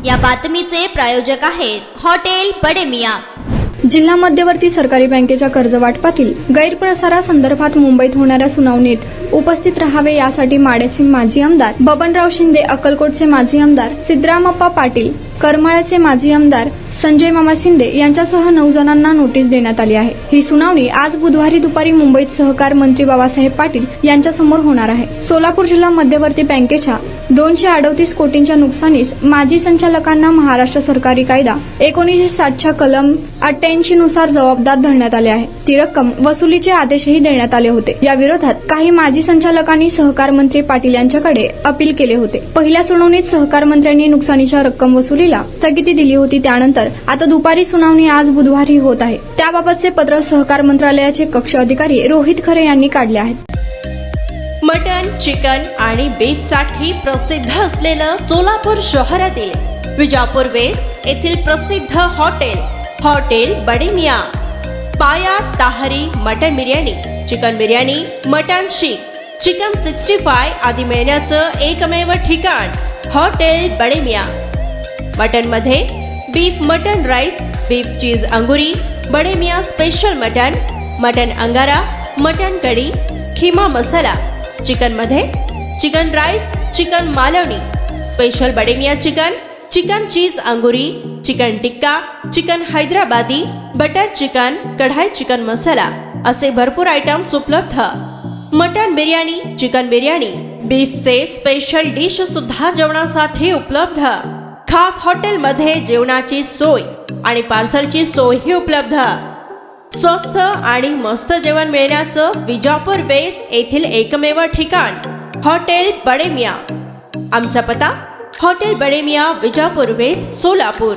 या बातमीचे प्रायोजक आहेत हॉटेल बडे मियां। जिल्हा मध्यवर्ती सरकारी बँकेच्या कर्ज वाटपातील गैरप्रसारासंदर्भात मुंबईत होणाऱ्या सुनावणीत उपस्थित राहावे यासाठी माडेचे माजी आमदार बबनराव शिंदे, अक्कलकोटचे माजी आमदार सिद्धरामप्पा पाटील, करमाळ्याचे माजी आमदार संजय मामा शिंदे यांच्यासह 9 जणांना नोटीस देण्यात आली आहे। ही सुनावणी आज बुधवारी दुपारी मुंबईत सहकार मंत्री बाबासाहेब पाटील यांच्यासमोर होणार आहे। सोलापूर जिल्हा मध्यवर्ती बँकेच्या 238 कोटींच्या नुकसानीस माजी संचालकांना महाराष्ट्र सरकारी कायदा 1960च्या कलम 88 नुसार जबाबदार धरण्यात आले आहे। ती रक्कम वसुलीचे आदेशही देण्यात आले होते। या विरोधात काही माजी संचालकांनी सहकार मंत्री पाटील यांच्याकडे अपील केले होते। पहिल्या सुनावणीत सहकार मंत्र्यांनी नुकसानीच्या रक्कम वसुलीला स्थगिती दिली होती। त्यानंतर आता दुपारी सुनावणी आज बुधवारी होत आहे। त्याबाबतचे पत्र सहकार मंत्रालयाचे कक्ष अधिकारी रोहित खरे यांनी काढले आहेत। मटन, चिकन आणि बीफ साठी प्रसिद्ध असलेलं सोलापूर शहरातील विजापूर वेस्ट येथील प्रसिद्ध hotel Bade Miyan. Paya, tahari, mutton biryani, chicken biryani, mutton seekh, chicken 65 आदी मिळण्याचं एकमेव ठिकाण हॉटेल बडे मियां। मटन मध्ये beef mutton rice, beef cheese angoori, Bade Miyan special mutton, mutton angara, mutton kadhi, keema masala. Chicken मध्ये chicken rice, chicken Malvani, special Bade Miyan chicken, chicken cheese angoori, chicken tikka, chicken Hyderabadi, butter chicken, kadai chicken masala असे भरपूर आयटम्स उपलब्ध। मटन बिर्याणी, चिकन बिर्याणी, बीफचे स्पेशल डिश सुद्धा जेवणासाठी उपलब्ध। खास हॉटेलमध्ये जेवणाची सोय आणि पार्सलची सोयही उपलब्ध। स्वस्त आणि मस्त जेवण मिळण्याचं विजापूर वेस्ट येथील एकमेव ठिकाण हॉटेल बडे मियां। आमचा पत्ता हॉटेल बडे मियां, विजापूर वेस्ट, सोलापूर।